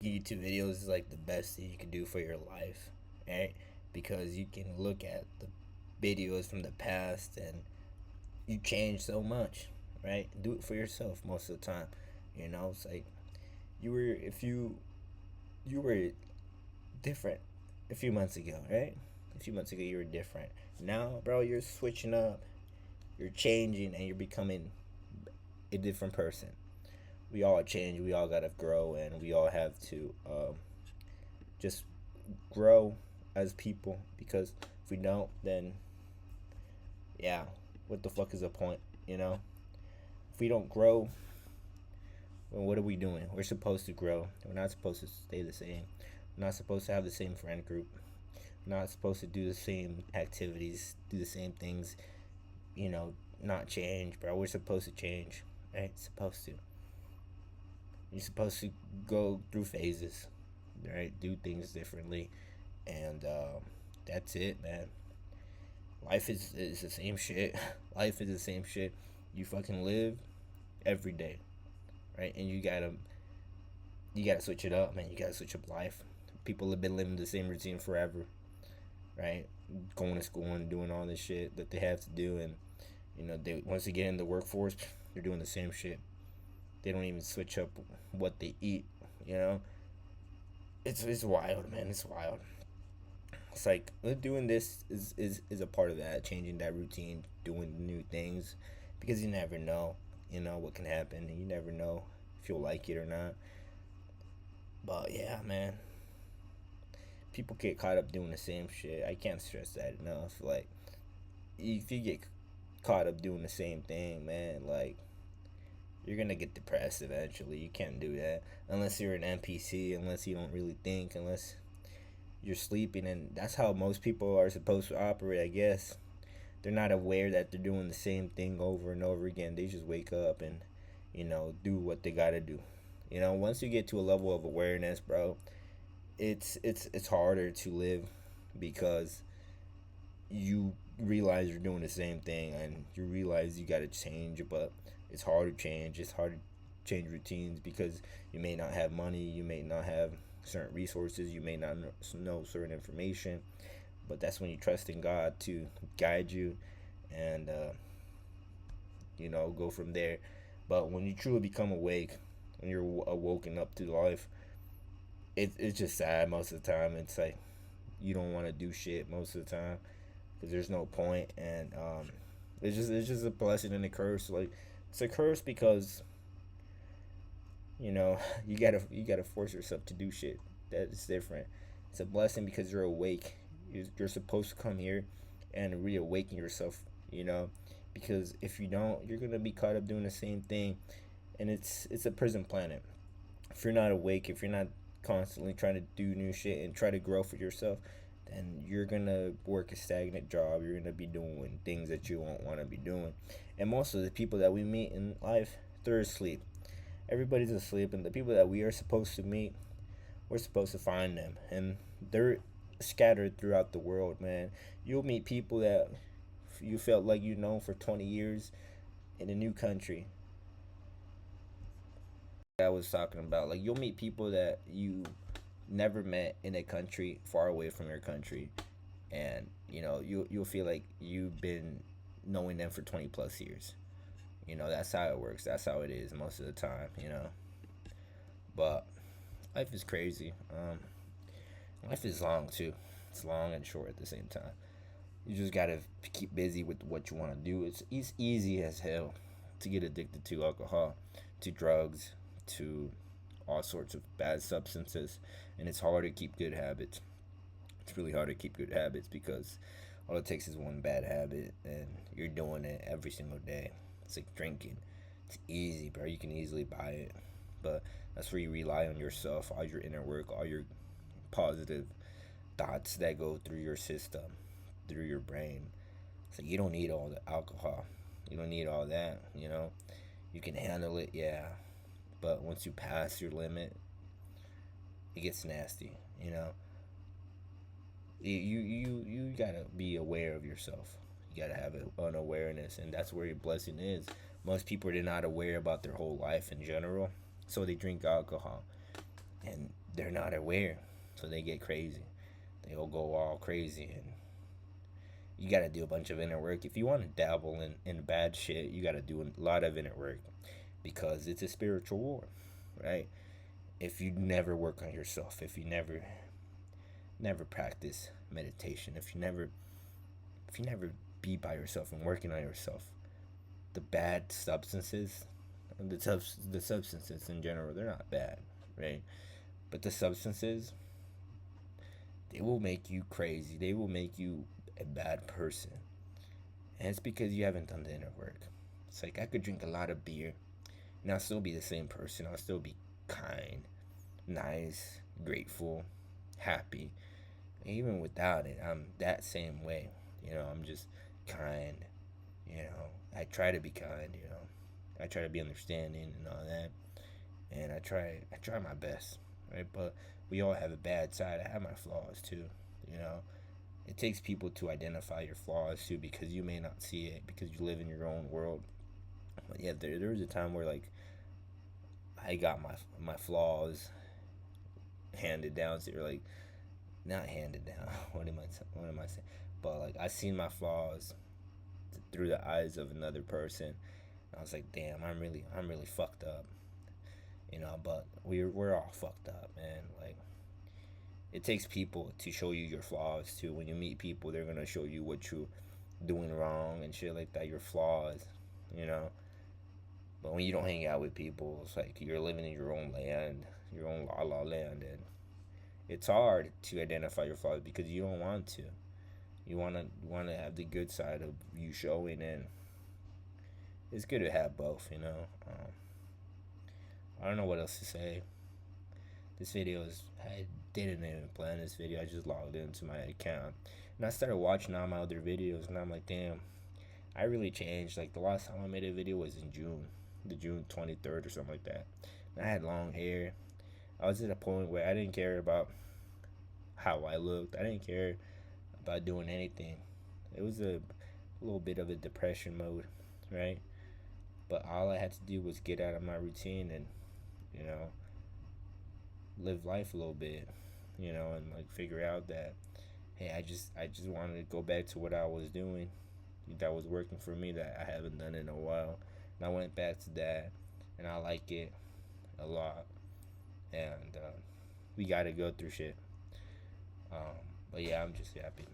YouTube videos is like the best thing you can do for your life, right? Because you can look at the videos from the past and you change so much, right? Do it for yourself most of the time. It's like if you were different a few months ago, right? A few months ago you were different. Now, bro, you're switching up, you're changing, and you're becoming a different person. We all change, we all gotta grow, and we all have to just grow as people, because if we don't, then yeah, what the fuck is the point, you know? If we don't grow, well, what are we doing? We're supposed to grow. We're not supposed to stay the same. We're not supposed to have the same friend group. We're not supposed to do the same activities, do the same things, you know, not change, bro. We're supposed to change, right? Supposed to. You're supposed to go through phases, right? Do things differently, and that's it, man. Life is the same shit. Life is the same shit. You fucking live every day, right? And you gotta switch it up, man. You gotta switch up life. People have been living the same routine forever, right? Going to school and doing all this shit that they have to do, and they once they get in the workforce, they're doing the same shit. They don't even switch up what they eat. You know, it's wild, man. It's wild. It's like doing this is a part of that, changing that routine, doing new things, because you never know, what can happen, and you never know if you'll like it or not. But yeah, man, people get caught up doing the same shit. I can't stress that enough. Like, if you get caught up doing the same thing, man, like you're gonna get depressed eventually. You can't do that unless you're an NPC, unless you don't really think, unless you're sleeping, and that's how most people are supposed to operate, I guess. They're not aware that they're doing the same thing over and over again. They just wake up and do what they gotta do. Once you get to a level of awareness, bro, it's harder to live, because you realize you're doing the same thing, and you realize you gotta change. But it's hard to change. It's hard to change routines, because you may not have money, you may not have certain resources, you may not know certain information. But that's when you trust in God to guide you, and go from there. But when you truly become awake, when you're awoken up to life, it's just sad most of the time. It's like you don't want to do shit most of the time, because there's no point, and it's just a blessing and a curse. Like, it's a curse because you gotta force yourself to do shit that is different. It's a blessing because you're awake. You're supposed to come here and reawaken yourself. You know, because if you don't, you're gonna be caught up doing the same thing, and it's a prison planet. If you're not awake, if you're not constantly trying to do new shit and try to grow for yourself, then you're gonna work a stagnant job. You're gonna be doing things that you won't want to be doing. And most of the people that we meet in life, they're asleep. Everybody's asleep, and the people that we are supposed to meet, we're supposed to find them, and they're scattered throughout the world, man. You'll meet people that you felt like for 20 years in a new country. I was talking about, like, you'll meet people that you never met in a country far away from your country, and you'll feel like you've been knowing them for 20 plus years. That's how it works. That's how it is most of the time. But life is crazy. Life is long too. It's long and short at the same time. You just gotta keep busy with what you want to do. It's easy as hell to get addicted to alcohol, to drugs, to all sorts of bad substances, and it's hard to keep good habits. It's really hard to keep good habits, because all it takes is one bad habit, and you're doing it every single day. It's like drinking. It's easy, bro. You can easily buy it, but that's where you rely on yourself, all your inner work, all your positive thoughts that go through your system, through your brain. So you don't need all the alcohol. You don't need all that. You can handle it, yeah. But once you pass your limit, it gets nasty. You gotta be aware of yourself. You gotta have an awareness, and that's where your blessing is. Most people are not aware about their whole life in general, so they drink alcohol, and they're not aware, so they get crazy. They'll go all crazy, and you got to do a bunch of inner work. If you want to dabble in bad shit, you got to do a lot of inner work because it's a spiritual war, right? If you never work on yourself, if you never practice meditation, if you never be by yourself and working on yourself, the bad substances, the substances in general, they're not bad, right? But the substances, they will make you crazy. They will make you a bad person. And it's because you haven't done the inner work. It's like I could drink a lot of beer and I'll still be the same person. I'll still be kind, nice, grateful, happy. And even without it, I'm that same way. I'm just kind. I try to be kind. I try to be understanding and all that. And I try my best, right? But we all have a bad side. I have my flaws too. You know, it takes people to identify your flaws too, because you may not see it because you live in your own world. But yeah, there was a time where like I got my flaws handed down. So you're like, not handed down. What am I saying? But like I seen my flaws through the eyes of another person. I was like, damn, I'm really fucked up. But we're all fucked up, man. Like it takes people to show you your flaws too. When you meet people, they're gonna show you what you're doing wrong and shit like that, your flaws, you know. But when you don't hang out with people, it's like you're living in your own land, your own la la land, and it's hard to identify your flaws because you don't want to. You wanna have the good side of you showing, and it's good to have both, you know. I don't know what else to say. This video is I didn't even plan this video. I just logged into my account and I started watching all my other videos, and I'm like, damn, I really changed. Like the last time I made a video was in June, the June 23rd or something like that. And I had long hair. I was at a point where I didn't care about how I looked. I didn't care about doing anything. It was a little bit of a depression mode, right? But all I had to do was get out of my routine and, you know, live life a little bit, and like figure out that, hey, I just wanted to go back to what I was doing that was working for me that I haven't done in a while. And I went back to that, and I like it a lot. And we got to go through shit. But yeah, I'm just happy.